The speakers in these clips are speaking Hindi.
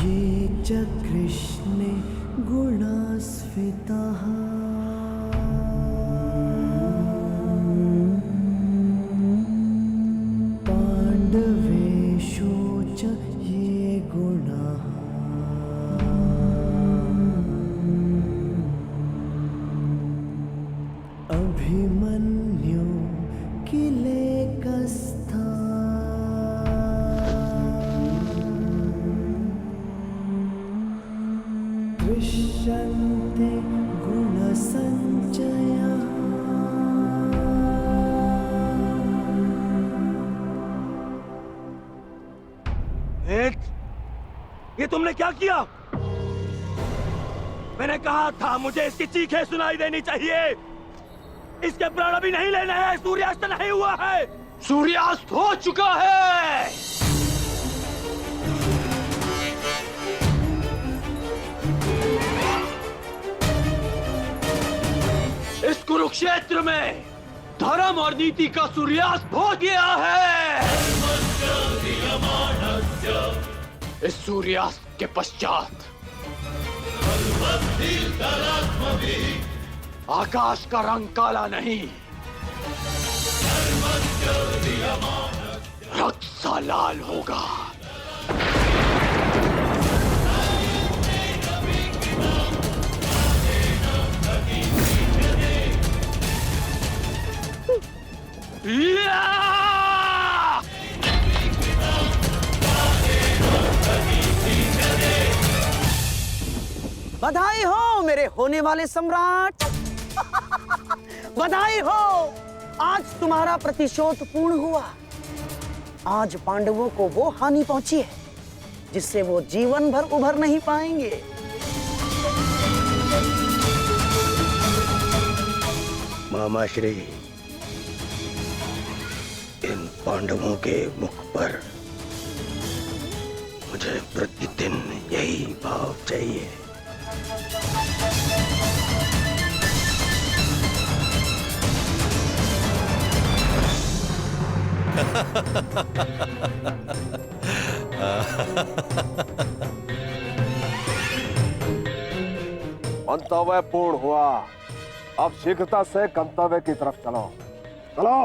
ये च कृष्णे गुणास्फिताः पाण्डवेषु च ये गुणाः अभिमन्यु किलेकस्था दृश्यन्ते गुणसञ्चयः। ये तुमने क्या किया? मैंने कहा था मुझे इसकी चीखें सुनाई देनी चाहिए। इसके प्राण अभी नहीं लेने हैं। सूर्यास्त नहीं हुआ है। सूर्यास्त हो चुका है। इस कुरुक्षेत्र में धर्म और नीति का सूर्यास्त हो गया है। इस सूर्यास्त के पश्चात आकाश का रंग काला नहीं, रक्त सा लाल होगा। बधाई हो मेरे होने वाले सम्राट। बधाई हो, आज तुम्हारा प्रतिशोध पूर्ण हुआ। आज पांडवों को वो हानि पहुंची है जिससे वो जीवन भर उभर नहीं पाएंगे। मामाश्री, इन पांडवों के मुख पर मुझे प्रतिदिन यही भाव चाहिए। मंतव्य पूर्ण हुआ। अब शीघ्रता से गंतव्य की तरफ चलो। चलो।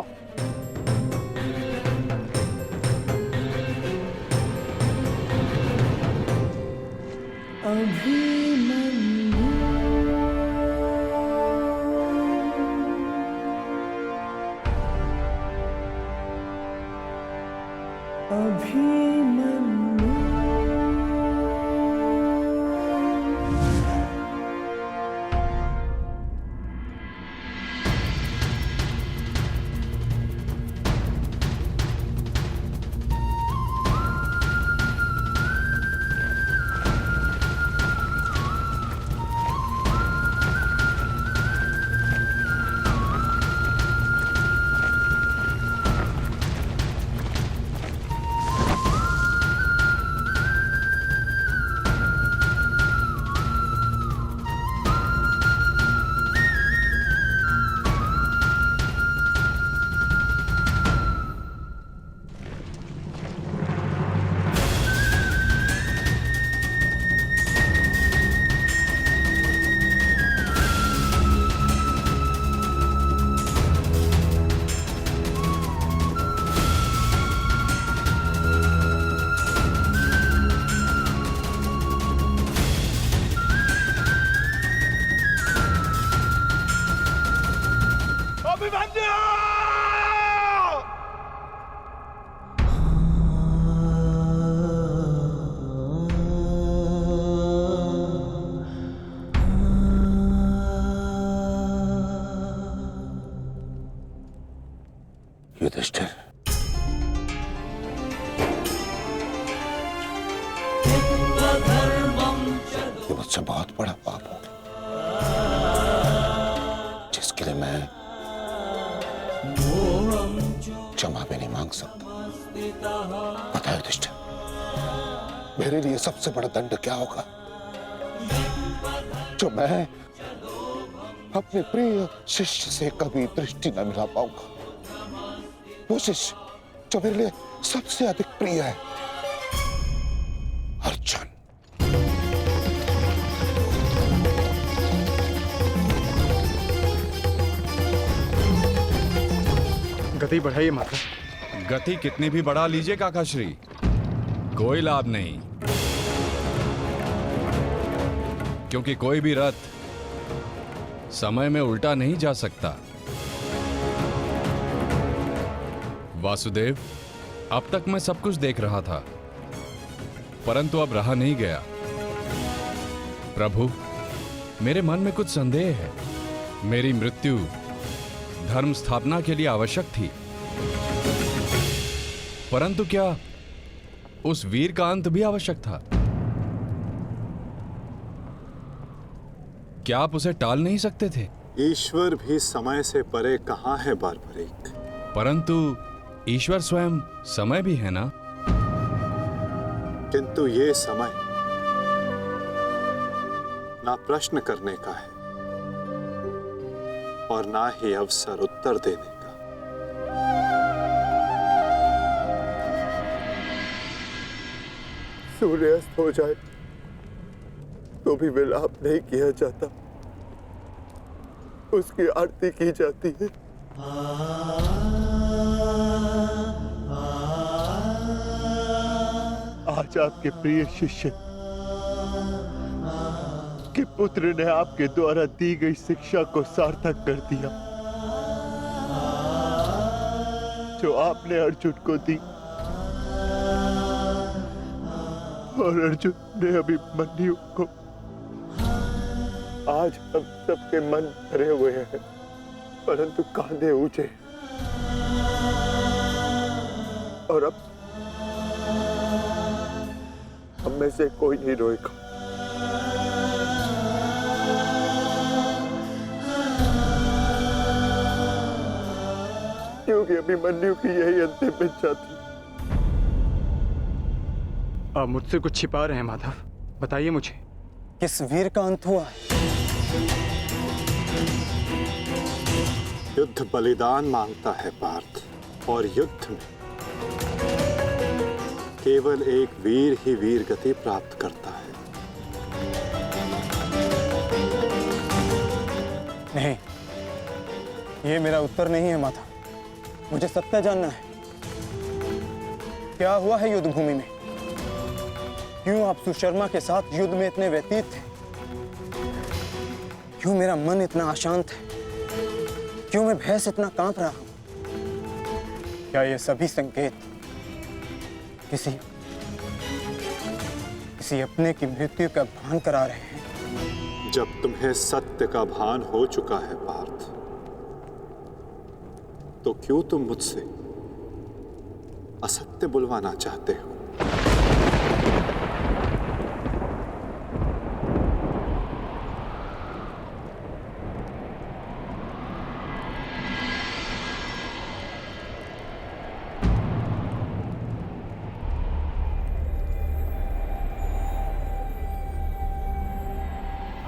युधिष्ठिर, ये मुझसे बहुत बड़ा पाप हो गया जिसके लिए मैं क्षमा भी नहीं मांग सकता। पता है युधिष्ठिर, मेरे लिए सबसे बड़ा दंड क्या होगा? जो मैं अपने प्रिय शिष्य से कभी दृष्टि न मिला पाऊंगा। वो शिष्य जो मेरे लिए सबसे अधिक प्रिय है, अर्जुन। गति बढ़ाइए माता। गति कितनी भी बढ़ा लीजिए काकाश्री, कोई लाभ नहीं, क्योंकि कोई भी रथ समय में उल्टा नहीं जा सकता। वासुदेव, अब तक मैं सब कुछ देख रहा था, परंतु अब रहा नहीं गया। प्रभु, मेरे मन में कुछ संदेह है। मेरी मृत्यु धर्म स्थापना के लिए आवश्यक थी, परंतु क्या उस वीर का अंत भी आवश्यक था? क्या आप उसे टाल नहीं सकते थे? ईश्वर भी समय से परे कहाँ है बारबरीक? परंतु ईश्वर स्वयं समय भी है ना? किंतु ये समय ना प्रश्न करने का है और ना ही अवसर उत्तर देने का। सूर्यास्त हो जाए तो भी विलाप नहीं किया जाता, उसकी आरती की जाती है। आज आपके प्रिय शिष्य के पुत्र ने आपके द्वारा दी गई शिक्षा को सार्थक कर दिया, जो आपने अर्जुन को दी, और अर्जुन ने अभिमन्यु को। आज हम सबके मन भरे हुए हैं, परंतु कांधे ऊंचे, और अब हम में से कोई नहीं रोएगा। क्योंकि अभिमन्यु की यही अंतिम इच्छा थी। आप मुझसे कुछ छिपा रहे हैं माधव, बताइए मुझे। किस वीर का अंत हुआ? युद्ध बलिदान मांगता है पार्थ, और युद्ध में केवल एक वीर ही वीर गति प्राप्त करता है। नहीं, ये मेरा उत्तर नहीं है माता। मुझे सत्य जानना है। क्या हुआ है युद्ध भूमि में? क्यों आप सुशर्मा के साथ युद्ध में इतने व्यतीत थे? क्यों मेरा मन इतना अशांत है? क्यों मैं भय से इतना कांप रहा हूं? क्या ये सभी संकेत किसी अपने की मृत्यु का भान करा रहे हैं? जब तुम्हें सत्य का भान हो चुका है पार्थ, तो क्यों तुम मुझसे असत्य बुलवाना चाहते हो?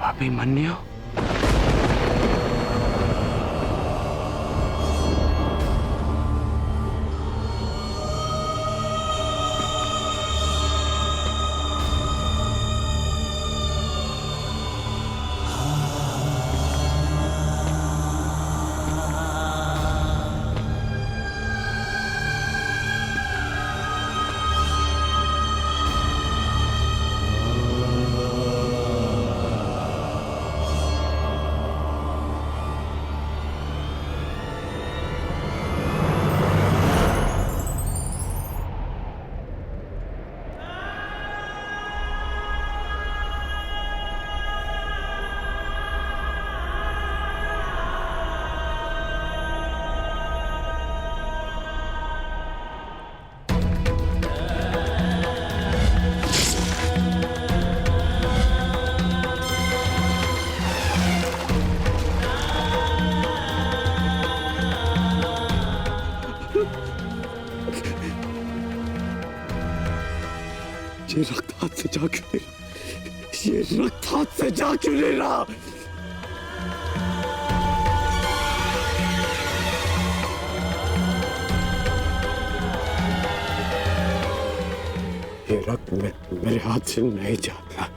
अभिमन्यु? ये रक्त हाथ से जा क्यों नहीं रहा? ये रक्त हाथ से जा क्यों नहीं रहा? ये रक्त मेरे हाथ से नहीं जाता।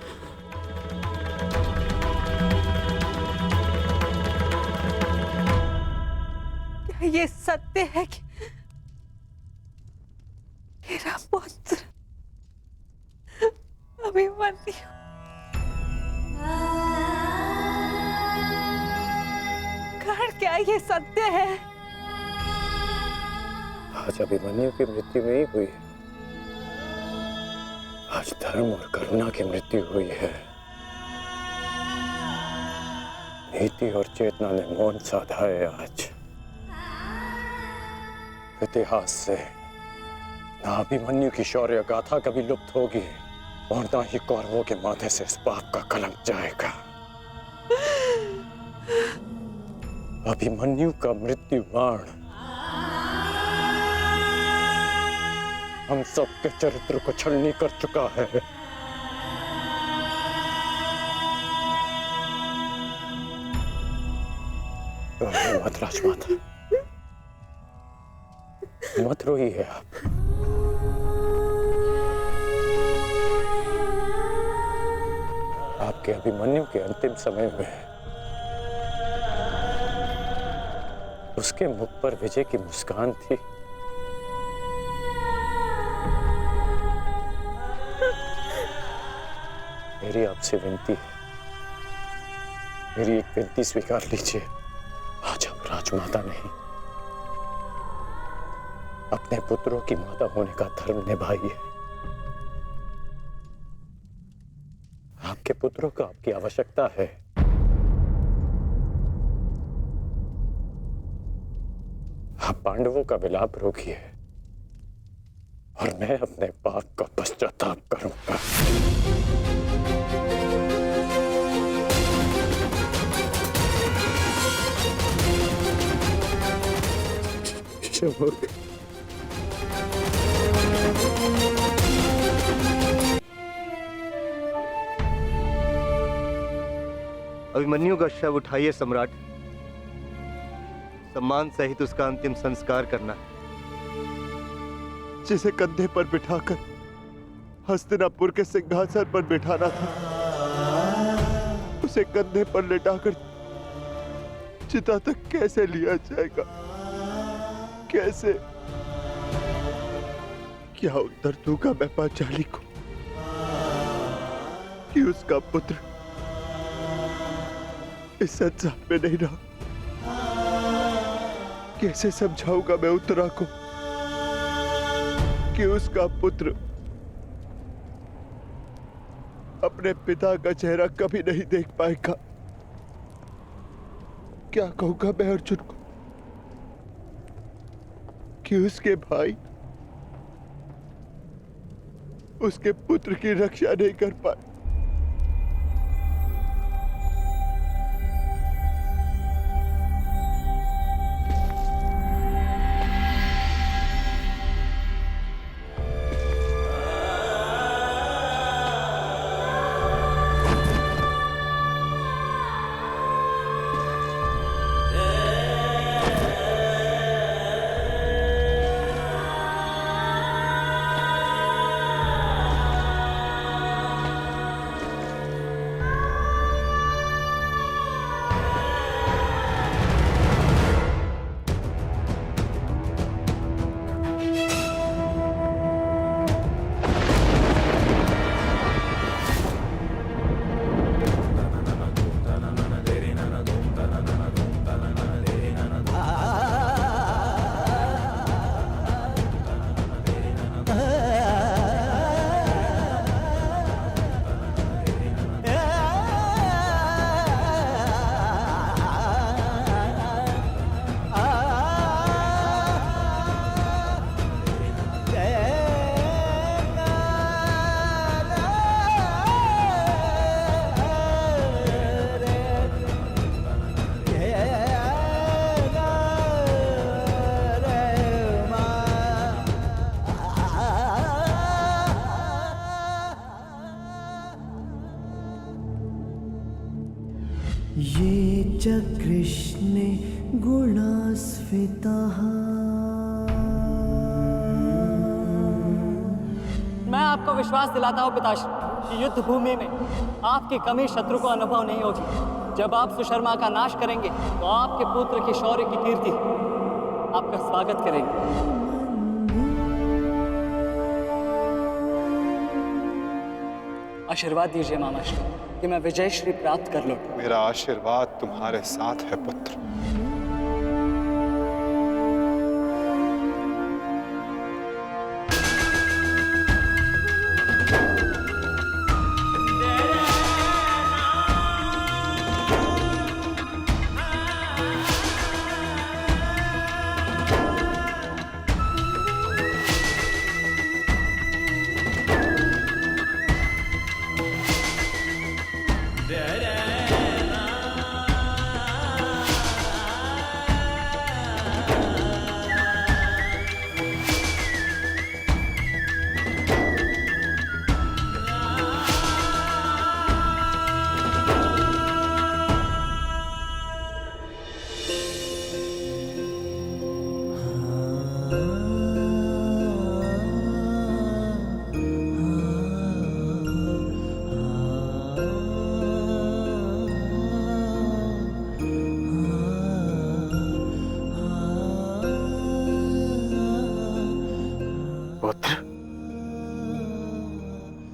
ये सत्य है कि मेरा पुत्र अभिमन्यु क्या ये सत्य है? आज अभिमन्यु की मृत्यु नहीं हुई है, आज धर्म और करुणा की मृत्यु हुई है। नीति और चेतना ने मौन साधा है। आज इतिहास से ना अभिमन्यु की शौर्य गाथा कभी लुप्त होगी और ना ही कौरवों के माथे से इस पाप का कलंक जाएगा। अभिमन्यु का मृत्यु बाण हम सबके चरित्र को छलनी कर चुका है। मत राजमाता, मत रोइए आप। आपके अभिमन्यु के अंतिम समय में उसके मुख पर विजय की मुस्कान थी। मेरी आपसे विनती है, मेरी एक विनती स्वीकार लीजिए। आज आप राजमाता नहीं, अपने पुत्रों की माता होने का धर्म निभाइए। आपके पुत्रों को आपकी आवश्यकता है। आप पांडवों का विलाप रोकिए और मैं अपने पाप का पश्चाताप करूंगा। अभिमन्यु का शव उठाइए सम्राट, सम्मान सहित उसका अंतिम संस्कार करना। जिसे कंधे पर बिठाकर हस्तिनापुर के सिंहासन पर बिठाना था, उसे कंधे पर लेटाकर चिता तक कैसे लिया जाएगा? कैसे? क्या उत्तर दूंगा मैं पांचाली को कि उसका पुत्र इस संसार में नहीं रहा? कैसे समझाऊंगा मैं उत्तरा को कि उसका पुत्र अपने पिता का चेहरा कभी नहीं देख पाएगा? क्या कहूंगा मैं अर्जुन को कि उसके भाई उसके पुत्र की रक्षा नहीं कर पाए? ये च कृष्णे गुणास्फिताः। मैं आपको विश्वास दिलाता हूँ पिताश्री कि युद्ध भूमि में आपकी कमी शत्रु को अनुभव नहीं होगी। जब आप सुशर्मा का नाश करेंगे तो आपके पुत्र के शौर्य की कीर्ति आपका स्वागत करेंगे। आशीर्वाद दीजिए मामाश्री कि मैं विजय श्री प्राप्त कर लूं। मेरा आशीर्वाद तुम्हारे साथ है पुत्र।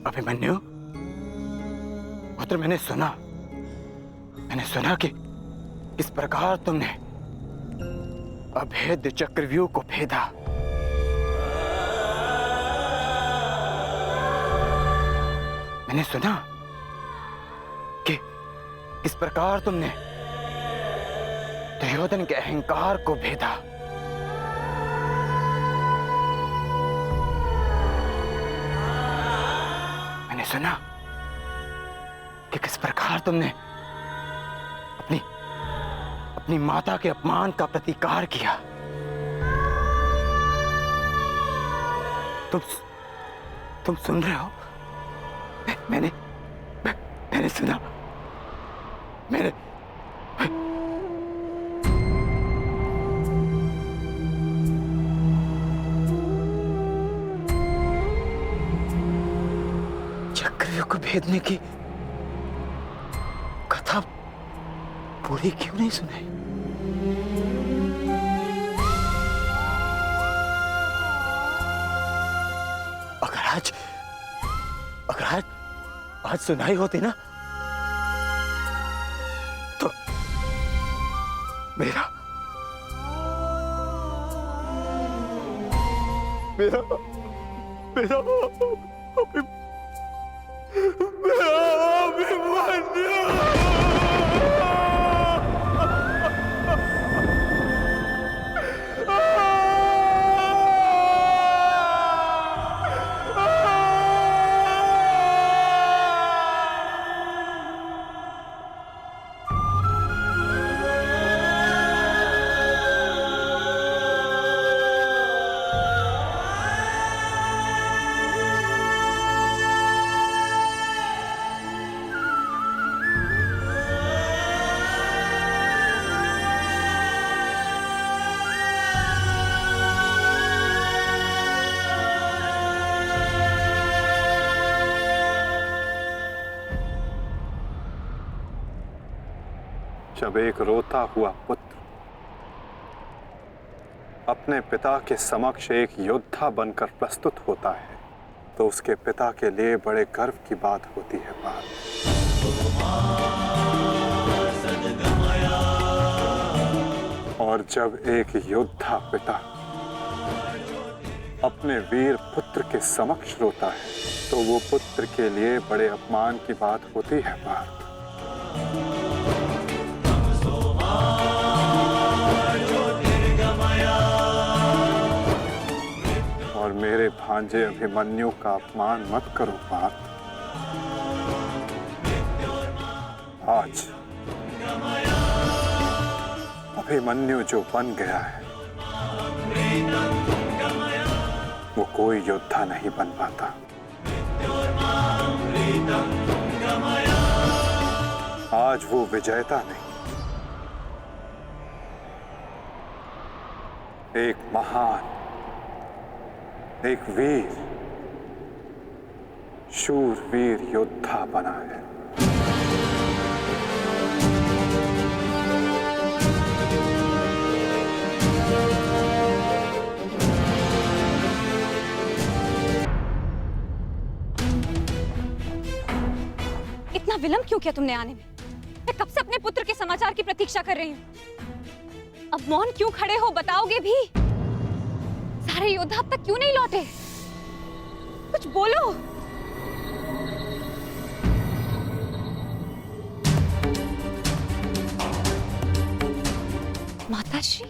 अभिमन्यु, पुत्र मैंने सुना कि किस प्रकार तुमने अभेद्य चक्रव्यूह को भेदा। मैंने सुना कि किस प्रकार तुमने दुर्योधन के अहंकार को भेदा। मैंने सुना कि किस प्रकार तुमने अपनी माता के अपमान का प्रतिकार किया। तुम सुन रहे हो? मैंने सुना। मेरे चक्रव्यूह को भेदने की कथा पूरी क्यों नहीं सुनाई? अगर आज सुनाई होती ना तो मेरा जब एक रोता हुआ पुत्र अपने पिता के समक्ष एक योद्धा बनकर प्रस्तुत होता है तो उसके पिता के लिए बड़े गर्व की बात होती है। और जब एक योद्धा पिता अपने वीर पुत्र के समक्ष रोता है तो वो पुत्र के लिए बड़े अपमान की बात होती है। और मेरे भांजे अभिमन्यु का अपमान मत करो पार्थ। आज अभिमन्यु जो बन गया है वो कोई योद्धा नहीं बन पाता। आज वो विजेता नहीं, एक महान, एक वीर, शूरवीर योद्धा बना है। विलंब क्यों किया तुमने आने में? मैं कब से अपने पुत्र के समाचार की प्रतीक्षा कर रही हूँ। अब मौन क्यों खड़े हो, बताओगे भी? सारे योद्धा अब तक क्यों नहीं लौटे? कुछ बोलो। माताश्री,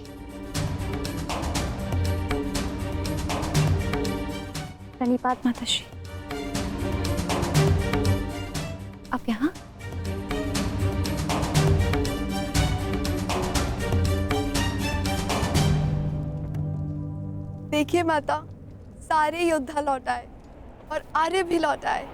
प्रणिपात माताश्री। आप यहाँ? देखिए माता, सारे योद्धा लौट आए और आर्य भी लौट आए।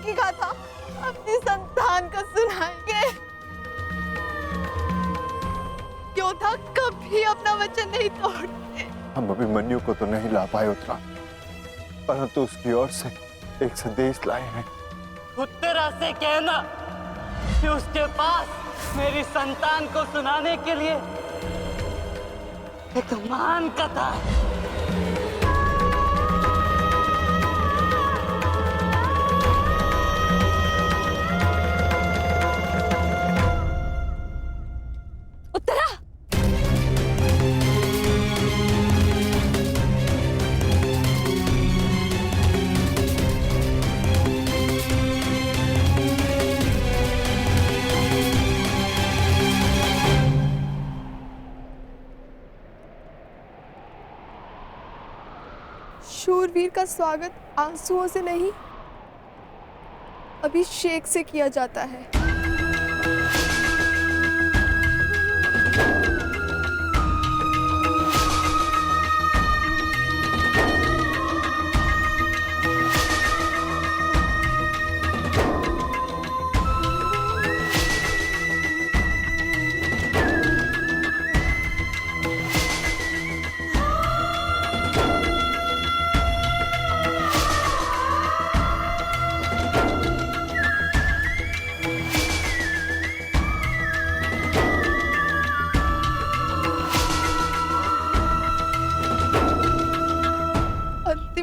की गाथा अपनी संतान को सुनाएंगे। योद्धा कभी अपना वचन नहीं तोड़ते। हम अभिमन्यु को तो नहीं ला पाए उत्तरा, परंतु उसकी ओर से एक संदेश लाए हैं। उत्तरा से कहना कि उसके पास मेरी संतान को सुनाने के लिए एक महान कथा है। शूरवीर का स्वागत आंसुओं से नहीं, अभिषेक से किया जाता है।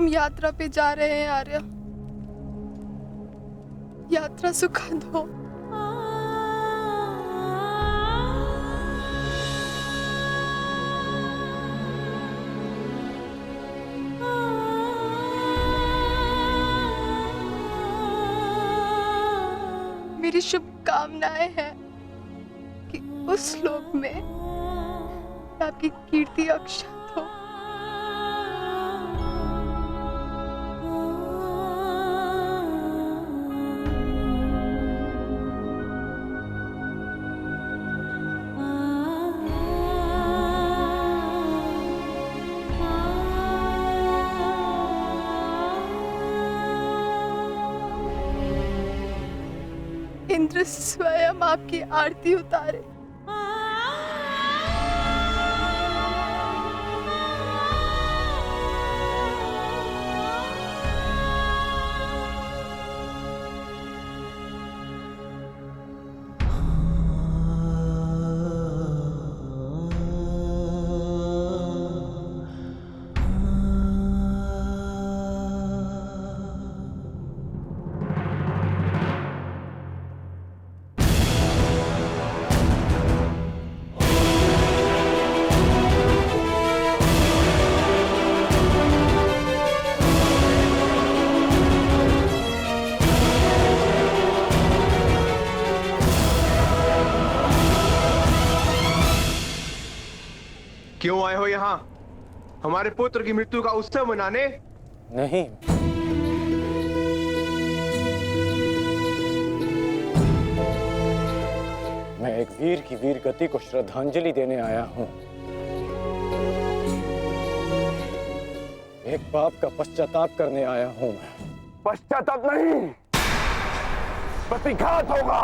यात्रा पे जा रहे हैं आर्य, यात्रा सुखद हो। मेरी शुभकामनाएं हैं कि उस लोक में आपकी कीर्ति अक्षत हो। इंद्र स्वयं आपकी आरती उतारे। क्यों आए हो यहाँ? हमारे पुत्र की मृत्यु का उत्सव मनाने? नहीं, मैं एक वीर की वीर गति को श्रद्धांजलि देने आया हूँ। एक पाप का पश्चाताप करने आया हूँ मैं। पश्चाताप नहीं, प्रतिघात होगा।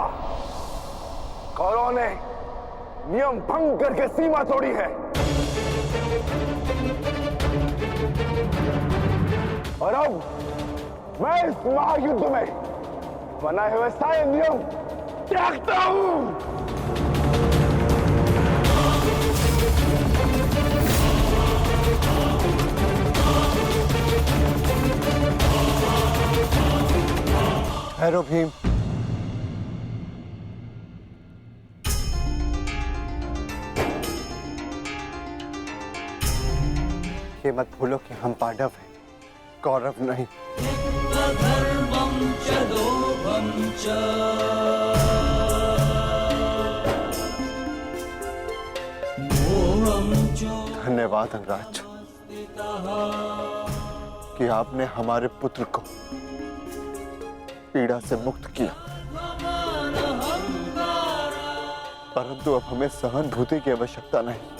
कौरवों ने नियम भंग करके सीमा तोड़ी है और अब मैं इस महायुद्ध में बनाए हुए सारे नियम त्यागता हूं। भैरव भीम, ये मत भूलो कि हम पांडव हैं, कौरव नहीं। धन्यवाद अंगराज कि आपने हमारे पुत्र को पीड़ा से मुक्त किया, परंतु अब हमें सहानुभूति की आवश्यकता नहीं।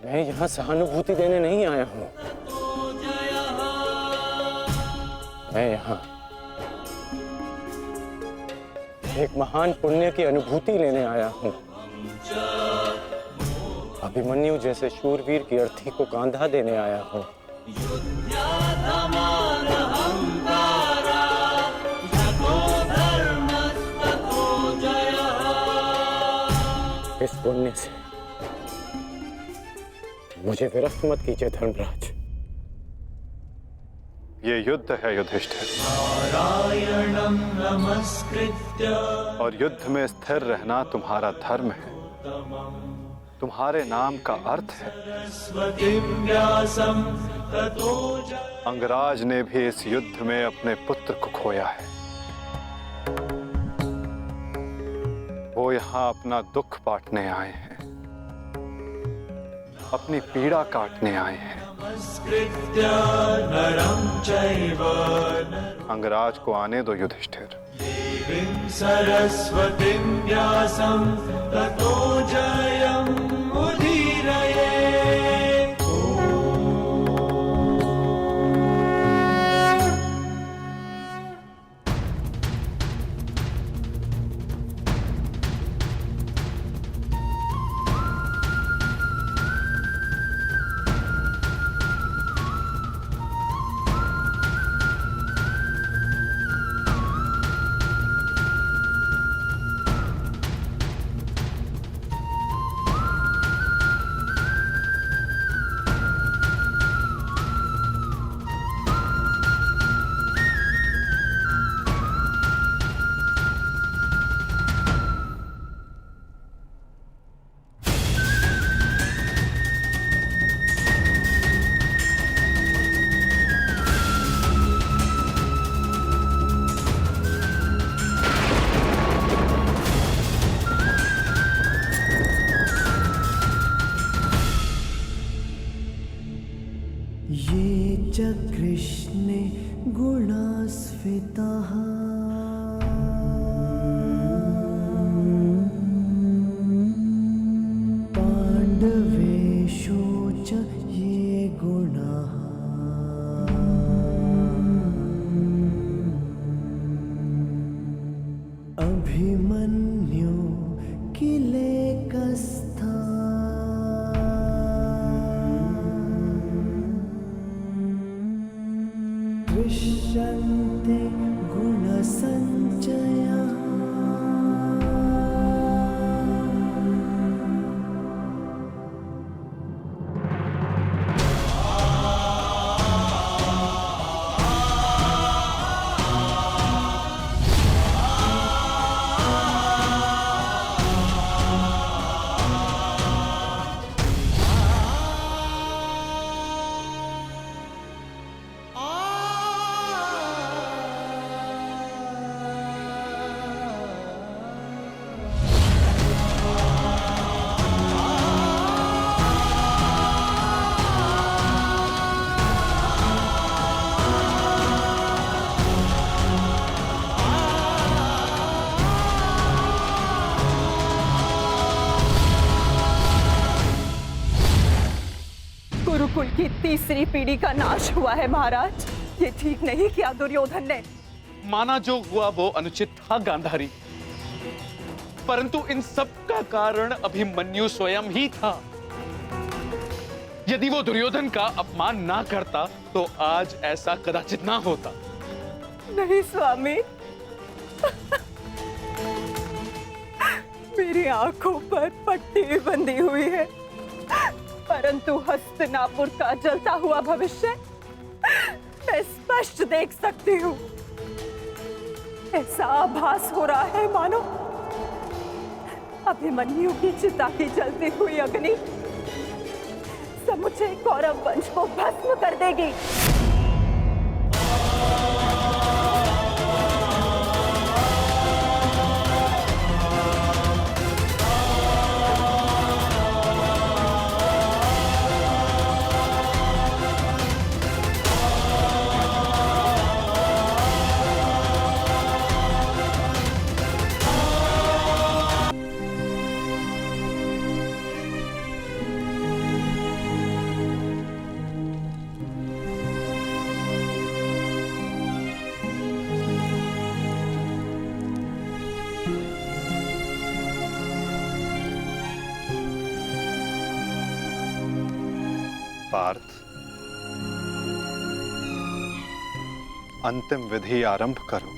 मैं यहाँ सहानुभूति देने नहीं आया हूँ, मैं यहाँ एक महान पुण्य की अनुभूति लेने आया हूँ। अभिमन्यु जैसे शूरवीर की अर्थी को कांधा देने आया हूँ। इस पुण्य से मुझे विरक्त मत कीजिए धर्मराज। ये युद्ध है युधिष्ठिर, और युद्ध में स्थिर रहना तुम्हारा धर्म है, तुम्हारे नाम का अर्थ है। अंगराज ने भी इस युद्ध में अपने पुत्र को खोया है। वो यहाँ अपना दुख बांटने आए हैं, अपनी पीड़ा काटने आए हैं। अंगराज को आने दो युधिष्ठिर। ये च कृष्णे गुणास्फिताः पाण्डवेषु च ये गुणाः दृश्यन्ते गुणसञ्चया गुरुकुल की तीसरी पीढ़ी का नाश हुआ है महाराज। ये ठीक नहीं किया दुर्योधन ने। माना जो हुआ वो अनुचित था गांधारी, परंतु इन सब का कारण अभिमन्यु स्वयं ही था। यदि वो दुर्योधन का अपमान ना करता तो आज ऐसा कदाचित ना होता। नहीं स्वामी, मेरी आंखों पर पट्टी बंधी हुई है, परंतु हस्तिनापुर का जलता हुआ भविष्य मैं स्पष्ट देख सकती हूँ। ऐसा आभास हो रहा है मानो अभिमन्यु की चिता की जलती हुई अग्नि समुचे कौरव वंश को भस्म कर देगी। पार्थ, अंतिम विधि आरंभ करो।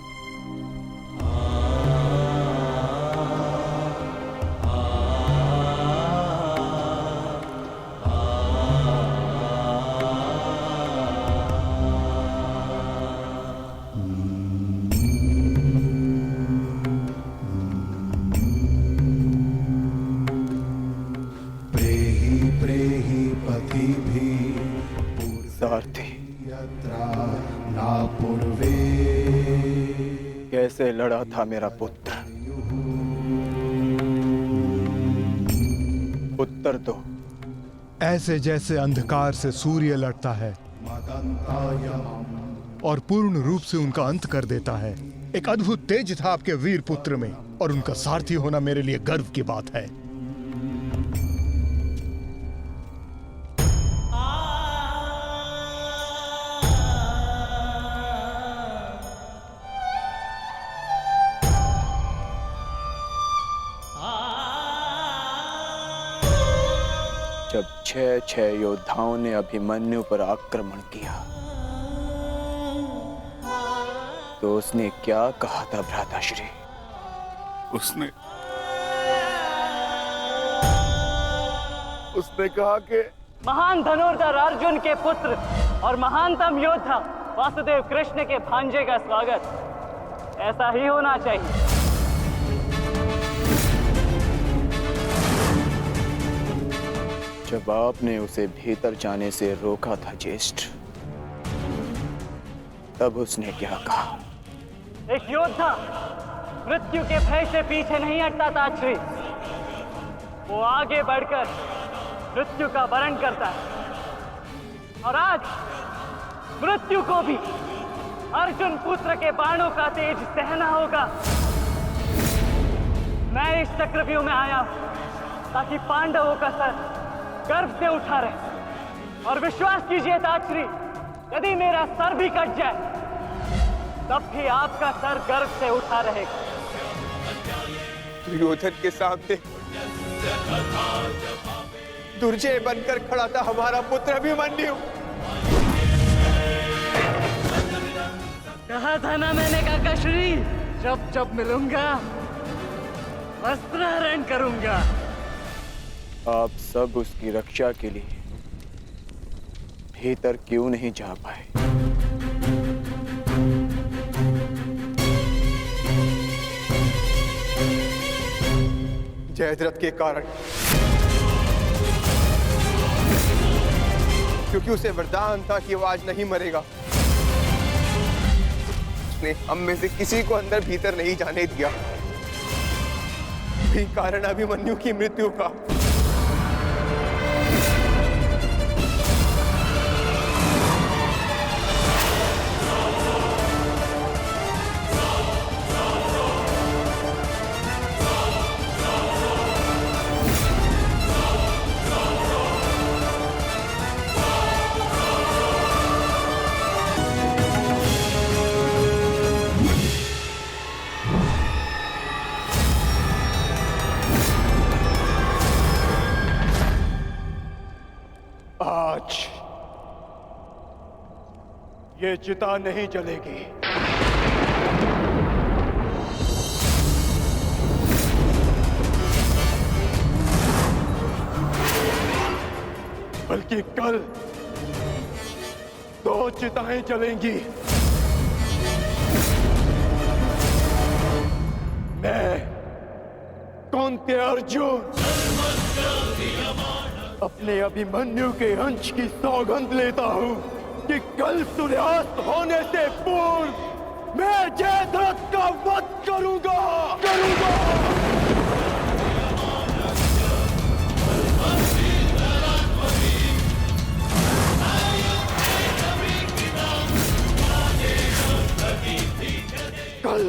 कैसे लड़ा था मेरा पुत्र, उत्तर दो। ऐसे जैसे अंधकार से सूर्य लड़ता है और पूर्ण रूप से उनका अंत कर देता है। एक अद्भुत तेज था आपके वीर पुत्र में और उनका सारथी होना मेरे लिए गर्व की बात है। जब 6 योद्धाओं ने अभिमन्यु पर आक्रमण किया तो उसने क्या कहा था भ्राताश्री? उसने कहा कि महान धनुर्धर अर्जुन के पुत्र और महानतम योद्धा वासुदेव कृष्ण के भांजे का स्वागत ऐसा ही होना चाहिए। जब आपने उसे भीतर जाने से रोका था ज्येष्ठ, तब उसने क्या कहा? एक योद्धा मृत्यु के भय से पीछे नहीं हटता था श्री, वो आगे बढ़कर मृत्यु का वरण करता है। और आज मृत्यु को भी अर्जुन पुत्र के बाणों का तेज सहना होगा। मैं इस चक्रव्यूह में आया ताकि पांडवों का सर गर्व से उठा रहे। और विश्वास कीजिए ताश्री, यदि मेरा सर भी कट जाए तब भी आपका सर गर्व से उठा रहेगा। दुर्योधन के सामने दुर्जय बनकर खड़ा था हमारा पुत्र अभिमन्यु। कहा था ना मैंने काकाश्री, जब जब मिलूंगा वस्त्रहरण करूंगा। आप सब उसकी रक्षा के लिए भीतर क्यों नहीं जा पाए? जयद्रथ के कारण, क्योंकि उसे वरदान था कि वो आज नहीं मरेगा। उसने हम में से किसी को अंदर भीतर नहीं जाने दिया, भी कारण अभिमन्यु की मृत्यु का। आज ये चिता नहीं जलेगी। बल्कि कल 2 चिताएं जलेंगी। मैं कौन्ते अर्जुन अपने अभिमन्यु के अंश की सौगंध लेता हूं कि कल सूर्यास्त होने से पूर्व मैं जयद्रथ का वध करूंगा। कल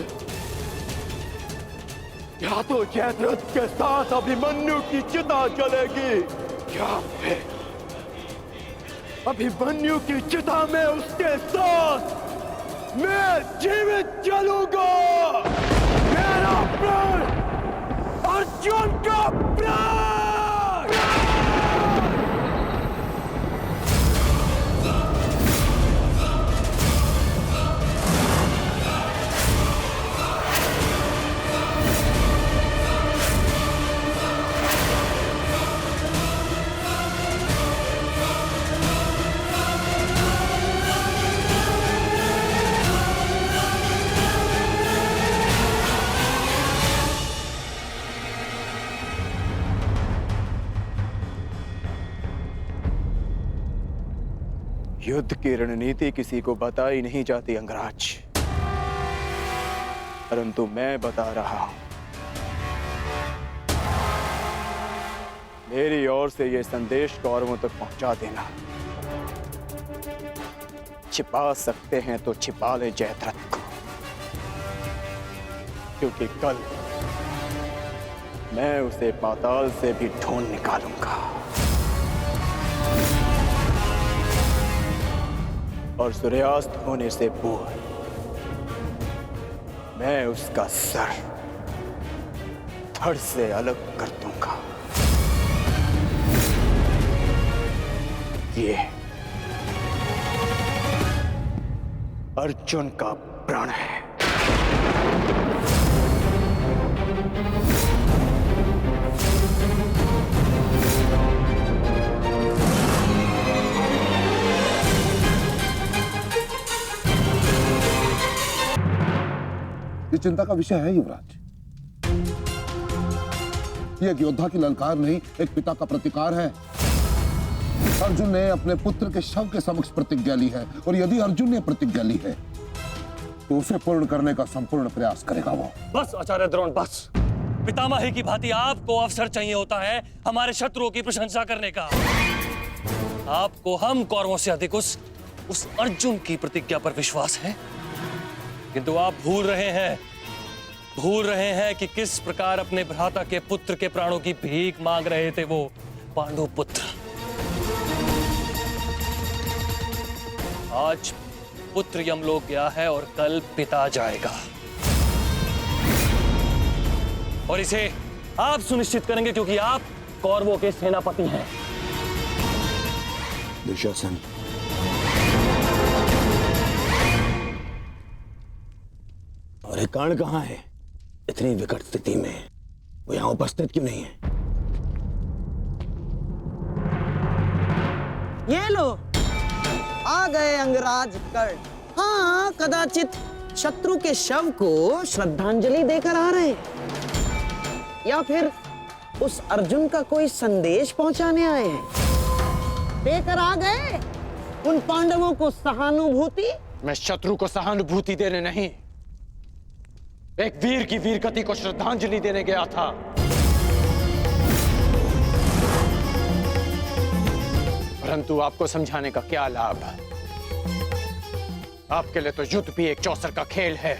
या तो जयद्रथ के साथ अभिमन्यु की चिता जलेगी, या फिर अभिमन्यु की चिता में उसके साथ मैं जीवित जलूंगा। मेरा प्राण, अर्जुन का प्राण। युद्ध की रणनीति किसी को बताई नहीं जाती अंगराज, परंतु मैं बता रहा हूं। मेरी ओर से यह संदेश कौरवों तक पहुंचा देना। छिपा सकते हैं तो छिपा ले जयद्रथ को, क्योंकि कल मैं उसे पाताल से भी ढूंढ निकालूंगा और सूर्यास्त होने से पूर्व मैं उसका सर धड़ से अलग कर दूंगा। ये अर्जुन का प्रण है। ये चिंता का विषय है युवराज। ये एक योद्धा की ललकार नहीं, एक पिता का प्रतिकार है। अर्जुन ने अपने पुत्र के शव के समक्ष प्रतिज्ञा ली है, और यदि अर्जुन ने प्रतिज्ञा ली है तो उसे पूर्ण करने का संपूर्ण प्रयास करेगा वो। बस आचार्य द्रोण, बस। पितामही की भांति आपको अवसर चाहिए होता है हमारे शत्रुओं की प्रशंसा करने का। आपको हम कौरवों से अधिक उस अर्जुन की प्रतिज्ञा पर विश्वास है, किंतु आप भूल रहे हैं कि किस प्रकार अपने भ्राता के पुत्र के प्राणों की भीख मांग रहे थे वो पांडु पुत्र। आज पुत्र यमलोक गया है और कल पिता जाएगा, और इसे आप सुनिश्चित करेंगे क्योंकि आप कौरवों के सेनापति हैं। दुशासन, कर्ण कहाँ है? इतनी विकट स्थिति में वो यहाँ उपस्थित क्यों नहीं है? ये लो, आ गए अंगराज कर्ण। हाँ, कदाचित शत्रु के शव को श्रद्धांजलि देकर आ रहे हैं, या फिर उस अर्जुन का कोई संदेश पहुंचाने आए हैं। देकर आ गए उन पांडवों को सहानुभूति। मैं शत्रु को सहानुभूति देने नहीं, एक वीर की वीरगति को श्रद्धांजलि देने गया था। परंतु आपको समझाने का क्या लाभ? आपके लिए तो युद्ध भी एक चौसर का खेल है।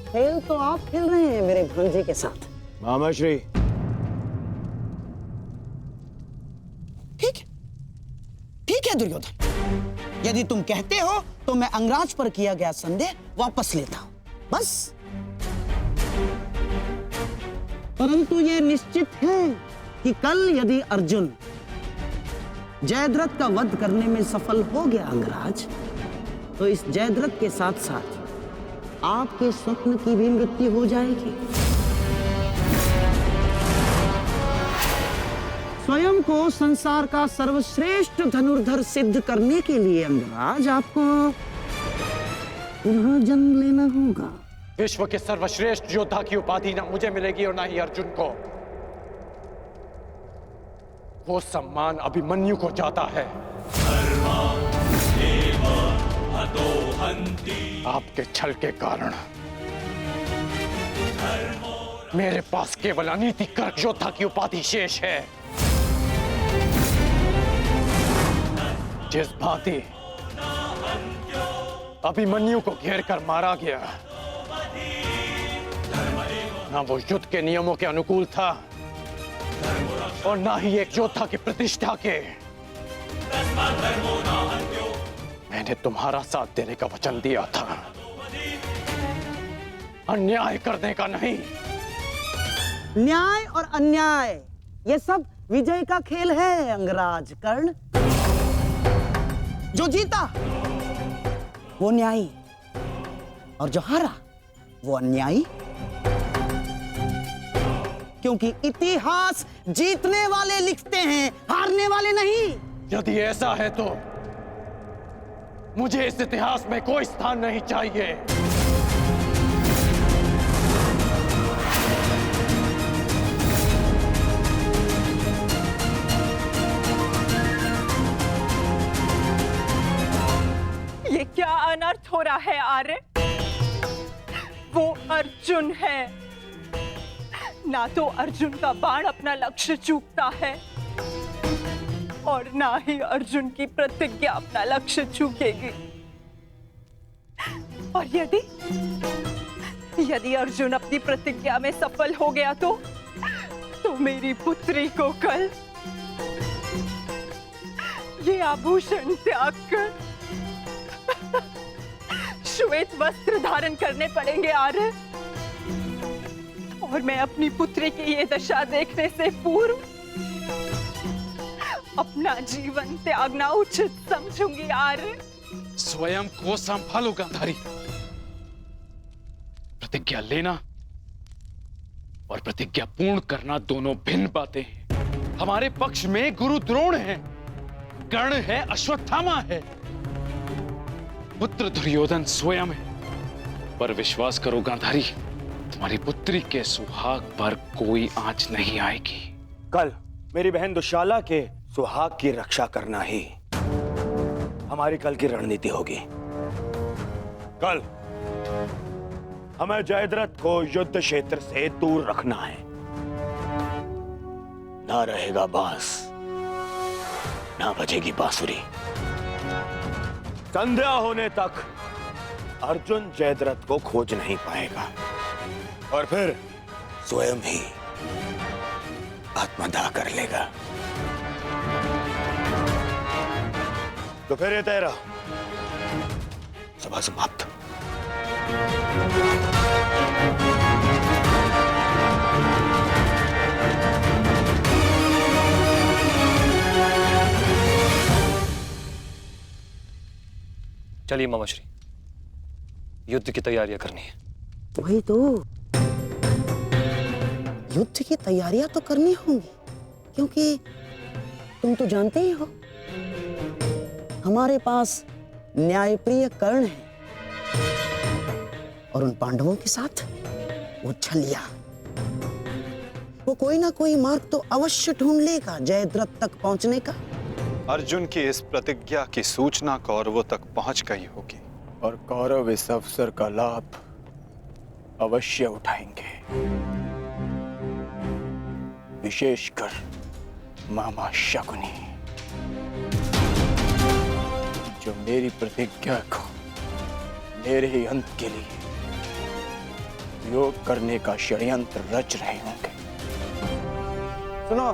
खेल तो आप खेल रहे हैं मेरे भांजे के साथ। मामाश्री, ठीक है दुर्योधन, यदि तुम कहते हो तो मैं अंगराज पर किया गया संदेह वापस लेता हूं, बस। परंतु यह निश्चित है कि कल यदि अर्जुन जयद्रथ का वध करने में सफल हो गया अंगराज, तो इस जयद्रथ के साथ साथ आपके स्वप्न की भी मृत्यु हो जाएगी। स्वयं को संसार का सर्वश्रेष्ठ धनुर्धर सिद्ध करने के लिए अंगराज आपको पुनः जन्म लेना होगा। विश्व के सर्वश्रेष्ठ योद्धा की उपाधि ना मुझे मिलेगी और ना ही अर्जुन को। वो सम्मान अभिमन्यु को जाता है। आपके छल के कारण मेरे पास केवल अनीतिकर योद्धा की उपाधि शेष है। जिस भांति अभिमन्यु को घेर कर मारा गया, ना वो युद्ध के नियमों के अनुकूल था और ना ही एक योद्धा की प्रतिष्ठा के। मैंने तुम्हारा साथ देने का वचन दिया था, अन्याय करने का नहीं। न्याय और अन्याय ये सब विजय का खेल है अंगराज कर्ण। जो जीता वो न्यायी और जो हारा वो अन्यायी, क्योंकि इतिहास जीतने वाले लिखते हैं, हारने वाले नहीं। यदि ऐसा है तो मुझे इस इतिहास में कोई स्थान नहीं चाहिए। ये क्या अनर्थ हो रहा है आर्य? वो अर्जुन है, ना तो अर्जुन का बाण अपना लक्ष्य चूकता है और ना ही अर्जुन की प्रतिज्ञा अपना लक्ष्य चूकेगी। और यदि अर्जुन अपनी प्रतिज्ञा में सफल हो गया तो मेरी पुत्री को कल ये आभूषण त्याग कर श्वेत वस्त्र धारण करने पड़ेंगे आर्य। और मैं अपनी पुत्री की ये दशा देखने से पूर्व अपना जीवन त्यागना उचित समझूंगी आर्य। स्वयं को संभालो गांधारी। प्रतिज्ञा लेना और प्रतिज्ञा पूर्ण करना दोनों भिन्न बातें हैं। हमारे पक्ष में गुरु द्रोण है, कर्ण है, अश्वत्थामा है, पुत्र दुर्योधन स्वयं है। पर विश्वास करो गांधारी, तुम्हारी पुत्री के सुहाग पर कोई आंच नहीं आएगी। कल मेरी बहन दुशाला के सुहाग की रक्षा करना ही हमारी कल की रणनीति होगी। कल हमें जयद्रथ को युद्ध क्षेत्र से दूर रखना है। ना रहेगा बांस, ना बजेगी बांसुरी। संध्या होने तक अर्जुन जयद्रथ को खोज नहीं पाएगा और फिर स्वयं ही आत्मदाह कर लेगा। तो फिर ये तेरा सभा समाप्त। चलिए मामाश्री, युद्ध की तैयारियां करनी है। वही तो, युद्ध की तैयारियां तो करनी होंगी, क्योंकि तुम तो जानते ही हो हमारे पास न्यायप्रिय कर्ण है और उन पांडवों के साथ वो छलिया। वो कोई ना कोई मार्ग तो अवश्य ढूंढ लेगा जयद्रथ तक पहुंचने का। अर्जुन की इस प्रतिज्ञा की सूचना कौरवों तक पहुंच गई होगी और कौरव इस अवसर का लाभ अवश्य उठाएंगे, विशेषकर मामा शकुनी, जो मेरी प्रतिज्ञा को मेरे ही अंत के लिए योग करने का षड्यंत्र रच रहे होंगे। सुनो,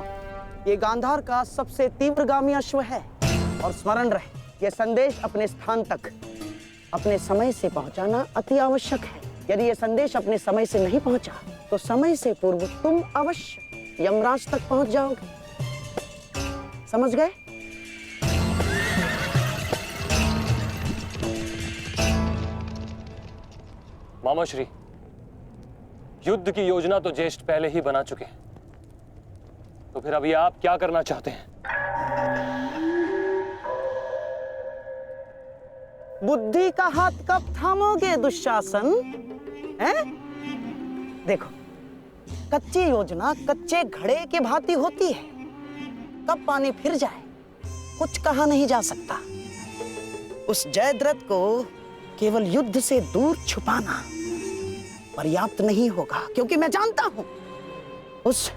ये गांधार का सबसे तीव्रगामी अश्व है और स्मरण रहे, ये संदेश अपने स्थान तक अपने समय से पहुंचाना अति आवश्यक है। यदि ये संदेश अपने समय से नहीं पहुंचा तो समय से पूर्व तुम अवश्य यमराज तक पहुंच जाओगे। समझ गए? मामा श्री, युद्ध की योजना तो ज्येष्ठ पहले ही बना चुके हैं, तो फिर अभी आप क्या करना चाहते हैं? बुद्धि का हाथ कब थामोगे दुशासन? हैं? देखो, कच्ची योजना कच्चे घड़े के भांति होती है, कब पानी फिर जाए कुछ कहा नहीं जा सकता। उस जयद्रथ को केवल युद्ध से दूर छुपाना पर्याप्त नहीं होगा, क्योंकि मैं जानता हूं उस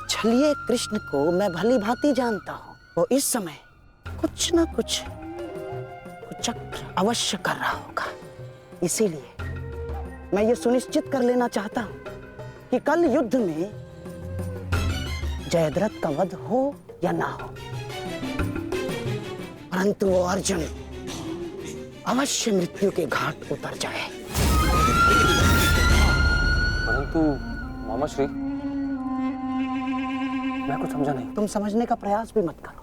छलिए कृष्ण को मैं भली भांति जानता हूं। वो इस समय कुछ ना कुछ चक्र अवश्य कर रहा होगा। इसीलिए मैं ये सुनिश्चित कर लेना चाहता हूं कि कल युद्ध में जयद्रथ का वध हो या ना हो, परंतु वो अर्जुन अवश्य मृत्यु के घाट उतर जाए। परंतु मामा श्री, मैं कुछ समझा नहीं। तुम समझने का प्रयास भी मत करो।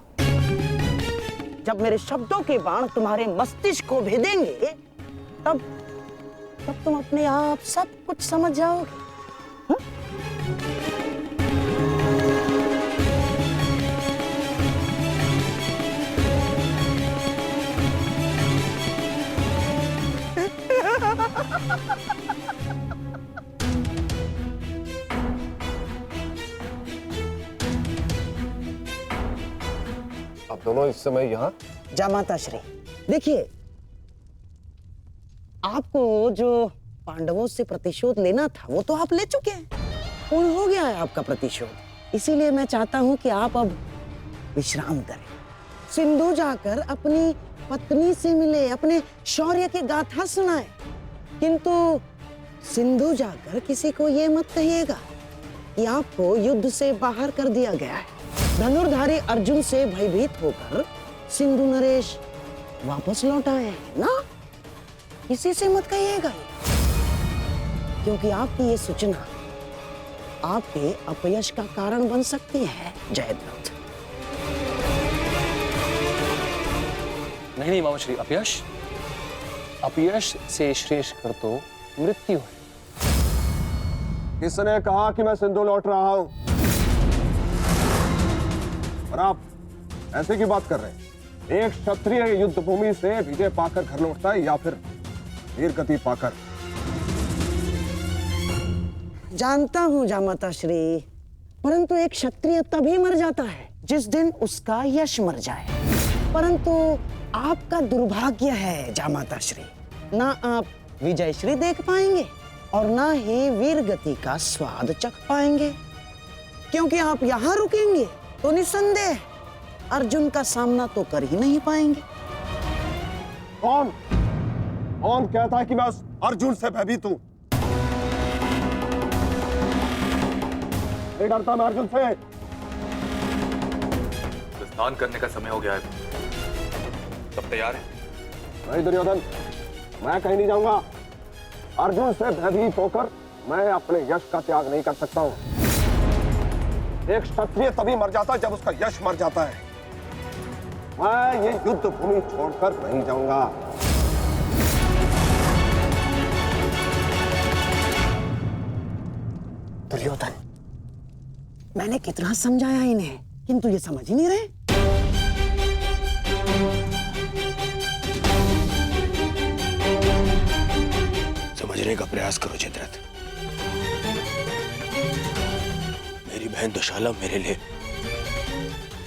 जब मेरे शब्दों के बाण तुम्हारे मस्तिष्क को भेदेंगे तब तुम अपने आप सब कुछ समझ जाओगे। आप दोनों इस समय यहाँ? जामाता श्री, देखिए, आपको जो पांडवों से प्रतिशोध लेना था वो तो आप ले चुके हैं, पूर्ण हो गया है आपका प्रतिशोध। इसीलिए मैं चाहता हूं कि आप अब विश्राम करें, सिंधु जाकर अपनी पत्नी से मिले, अपने शौर्य की गाथा सुनाए। किंतु सिंधु जाकर किसी को ये मत कहिएगा कि आपको युद्ध से बाहर कर दिया गया है। धनुर्धारी अर्जुन से भयभीत होकर सिंधु नरेश वापस लौट आए हैं ना, किसी से मत कहिएगा, क्योंकि आपकी ये सूचना आपके अपयश का कारण बन सकती है जयद्रथ। नहीं मामा श्री, अपयश से श्रेष्ठ कर तो मृत्यु है। किसने कहा कि मैं सिंधु लौट रहा हूं? और आप ऐसे की बात कर रहे हैं? एक क्षत्रिय युद्ध भूमि से विजय पाकर घर लौटता है या फिर वीर गति पाकर? जानता हूं जामाता श्री, परंतु एक क्षत्रिय तभी मर जाता है जिस दिन उसका यश मर जाए। परंतु आपका दुर्भाग्य है जामाता श्री, ना आप विजय श्री देख पाएंगे और ना ही वीर गति का स्वाद चख पाएंगे, क्योंकि आप यहाँ रुकेंगे तो निसंदेह अर्जुन का सामना तो कर ही नहीं पाएंगे। कौन कहता है कि मैं उस अर्जुन से भयभीत हूं? नहीं डरता मैं अर्जुन से। स्नान करने का समय हो गया है, सब तैयार है? नहीं दुर्योधन, मैं कहीं नहीं जाऊंगा। अर्जुन से भयभीत होकर मैं अपने यश का त्याग नहीं कर सकता हूं। एक क्षत्रिय तभी मर जाता है जब उसका यश मर जाता है। मैं ये युद्ध भूमि छोड़कर नहीं जाऊंगा। दुर्योधन, मैंने कितना समझाया इन्हें, किंतु ये समझ ही नहीं रहे। समझने का प्रयास करो जयद्रथ। मेरी बहन दुशाला मेरे लिए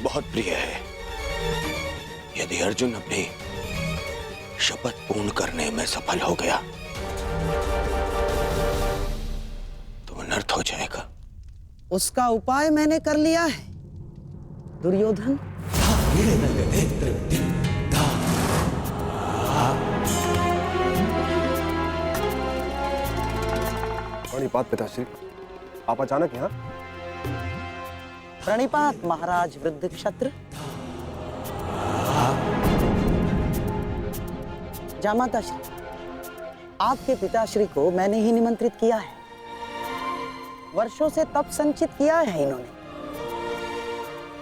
बहुत प्रिय है। यदि अर्जुन अपनी शपथ पूर्ण करने में सफल हो गया तो अनर्थ हो जाएगा। उसका उपाय मैंने कर लिया है दुर्योधन। प्रणिपात पिताश्री, आप अचानक यहाँ? प्रणिपात महाराज वृद्ध क्षत्र। जामाता श्री, आपके पिताश्री को मैंने ही निमंत्रित किया है। वर्षों से तप संचित किया है इन्होंने,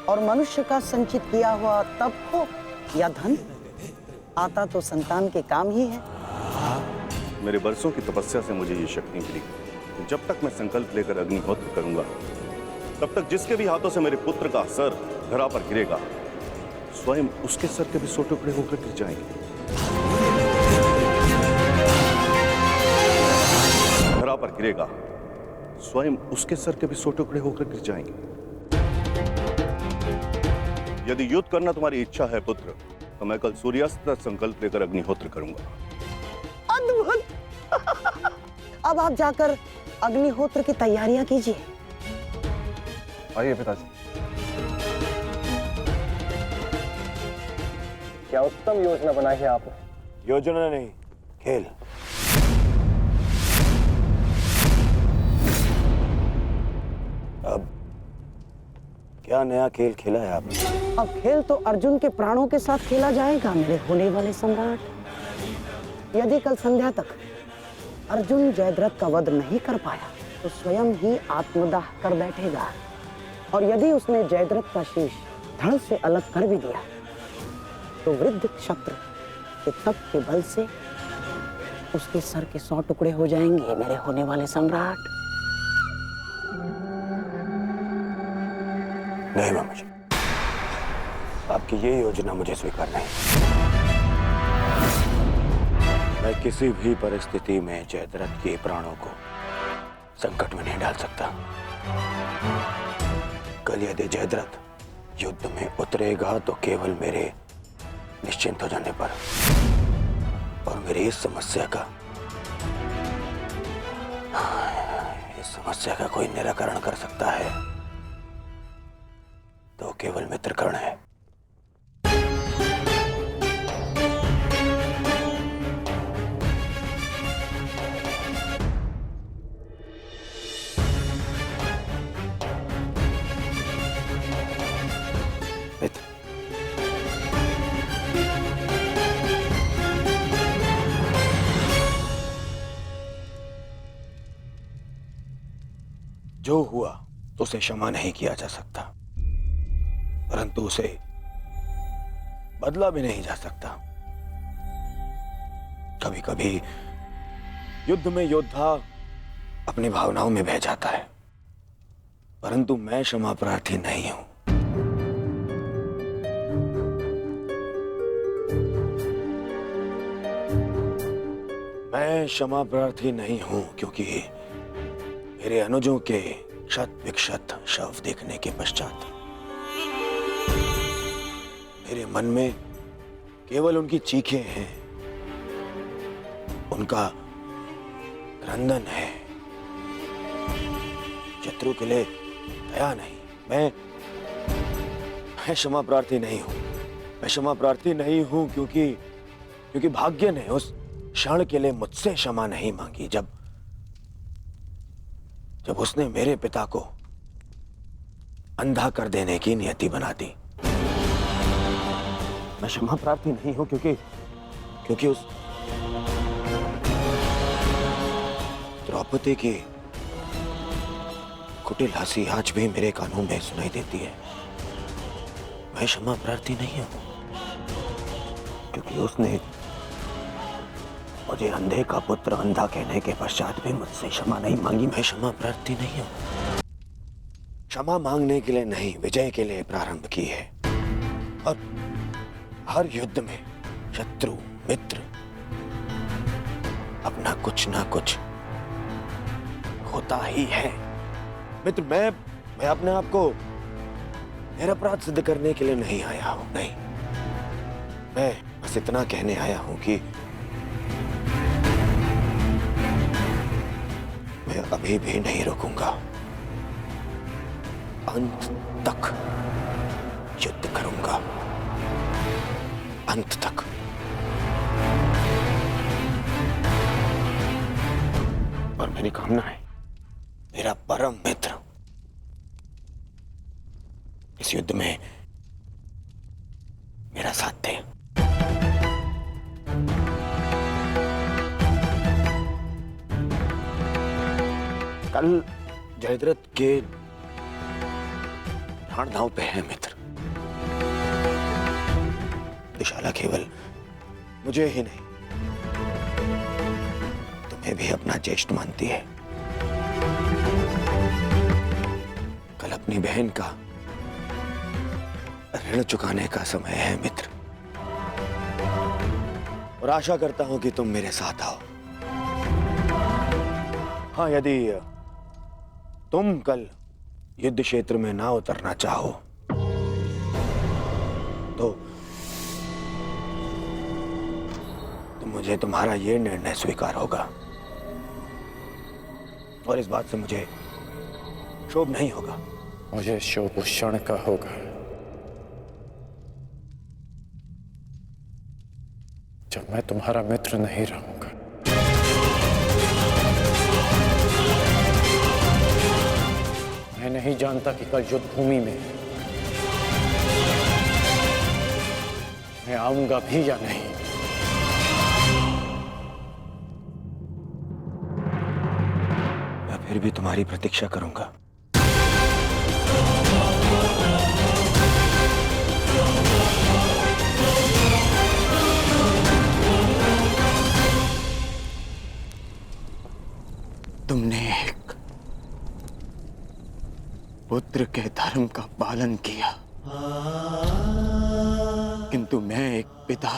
और मनुष्य का संचित किया हुआ तप हो या धन, आता तो संतान के काम ही है। मेरे वर्षों की तपस्या से मुझे ये शक्ति मिली। जब तक मैं संकल्प लेकर अग्निहोत्र करूंगा, तब तक जिसके भी हाथों से मेरे पुत्र का सर धरा पर गिरेगा, स्वयं उसके सर के भी 100 टुकड़े होकर गिर जाएंगे। धरा पर गिरेगा, स्वयं उसके सर के भी 100 टुकड़े होकर गिर जाएंगे। यदि युद्ध करना तुम्हारी इच्छा है पुत्र, तो मैं कल सूर्यास्त तक संकल्प लेकर अग्निहोत्र करूंगा। अद्भुत। अब आप जाकर अग्निहोत्र की तैयारियां कीजिए। आइए पिताजी। क्या उत्तम योजना बनाई है आपने। योजना नहीं, खेल। अब क्या नया खेल खेला है आपने? अब खेल तो अर्जुन के प्राणों के साथ खेला जाएगा मेरे होने वाले सम्राट। यदि कल संध्या तक अर्जुन जयद्रथ का वध नहीं कर पाया तो स्वयं ही आत्मदाह कर बैठेगा, और यदि उसने जयद्रथ का शीश धड़ से अलग कर भी दिया तो वृद्ध क्षत्र के तप के बल से उसके सर के 100 टुकड़े हो जाएंगे मेरे होने वाले सम्राट। नहीं मामा जी, आपकी ये योजना मुझे स्वीकार नहीं। मैं किसी भी परिस्थिति में जयद्रथ के प्राणों को संकट में नहीं डाल सकता। कल यदि जयद्रथ युद्ध में उतरेगा तो केवल मेरे निश्चिंत हो जाने पर, और मेरी इस समस्या का कोई निराकरण कर सकता है तो केवल मित्रकर्ण है। मित्र, जो हुआ उसे क्षमा नहीं किया जा सकता, परंतु उसे बदला भी नहीं जा सकता। कभी कभी युद्ध में योद्धा अपनी भावनाओं में बह जाता है, परंतु मैं क्षमा प्रार्थी नहीं हूं। मैं क्षमा प्रार्थी नहीं हूं क्योंकि मेरे अनुजों के क्षत विक्षत शव देखने के पश्चात मेरे मन में केवल उनकी चीखें हैं, उनका क्रंदन है। शत्रु के लिए दया नहीं। मैं क्षमा प्रार्थी नहीं हूं। मैं क्षमा प्रार्थी नहीं हूं क्योंकि भाग्य ने उस क्षण के लिए मुझसे क्षमा नहीं मांगी जब उसने मेरे पिता को अंधा कर देने की नियति बना दी। मैं क्षमा प्रार्थी नहीं हूं क्योंकि उस द्रौपदी की कुटिल हंसी आज भी मेरे कानों में सुनाई देती है। मैं क्षमा प्रार्थी नहीं हूं क्योंकि उसने मुझे अंधे का पुत्र अंधा कहने के पश्चात भी मुझसे क्षमा नहीं मांगी। मैं क्षमा प्रार्थी नहीं हूं। क्षमा मांगने के लिए नहीं, विजय के लिए प्रारंभ की है। और हर युद्ध में शत्रु मित्र अपना कुछ ना कुछ होता ही है। मित्र, मैं अपने आप को मेरा अपराध सिद्ध करने के लिए नहीं आया हूं। नहीं, मैं बस इतना कहने आया हूं कि मैं अभी भी नहीं रुकूंगा। अंत तक युद्ध करूंगा, अंत तक। और मेरी कामना है मेरा परम मित्र इस युद्ध में मेरा साथ दे। कल जयद्रथ के प्राण दांव पे है मित्र। दुशाला केवल मुझे ही नहीं, तुम्हें भी अपना ज्येष्ठ मानती है। कल अपनी बहन का ऋण चुकाने का समय है मित्र, और आशा करता हूं कि तुम मेरे साथ आओ। हाँ, यदि तुम कल युद्ध क्षेत्र में ना उतरना चाहो तो मुझे तुम्हारा यह निर्णय स्वीकार होगा, और इस बात से मुझे क्षोभ नहीं होगा। मुझे क्षोभ उस क्षण का होगा जब मैं तुम्हारा मित्र नहीं रहूंगा। मैं नहीं जानता कि कल युद्ध भूमि में मैं आऊंगा भी या नहीं। मैं फिर भी तुम्हारी प्रतीक्षा करूंगा। तुमने एक पुत्र के धर्म का पालन किया, किंतु मैं एक पिता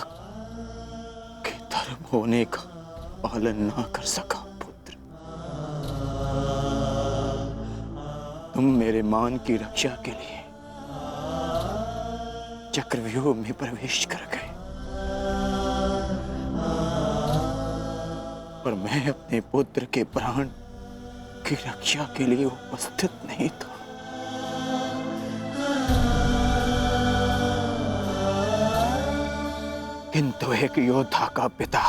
के धर्म होने का पालन ना कर सका। पुत्र, तुम मेरे मान की रक्षा के लिए चक्रव्यूह में प्रवेश कर गए, पर मैं अपने पुत्र के प्राण की रक्षा के लिए उपस्थित नहीं था। किंतु एक योद्धा का पिता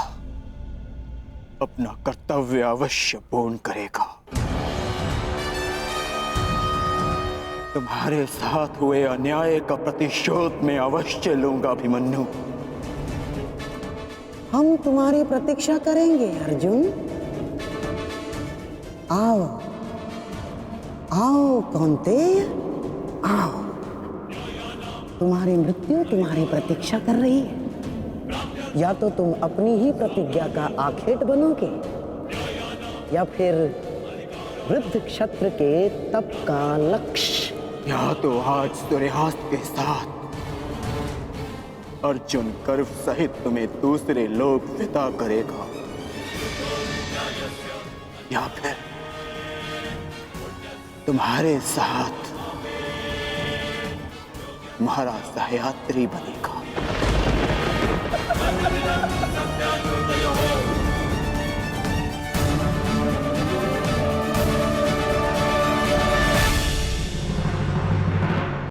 अपना कर्तव्य अवश्य पूर्ण करेगा। तुम्हारे साथ हुए अन्याय का प्रतिशोध मैं अवश्य लूंगा अभिमन्यु। हम तुम्हारी प्रतीक्षा करेंगे अर्जुन। आओ आओ कौन्तेय, आओ। तुम्हारी मृत्यु तुम्हारी प्रतीक्षा कर रही है। या तो तुम अपनी ही प्रतिज्ञा का आखेट बनोगे, या फिर वृद्ध क्षत्र के तप का लक्ष्य। या तो आज सूर्यास्त के साथ अर्जुन गर्व सहित तुम्हें दूसरे लोक विदा करेगा, या फिर तुम्हारे साथ तुम्हारा सहयात्री बनेगा।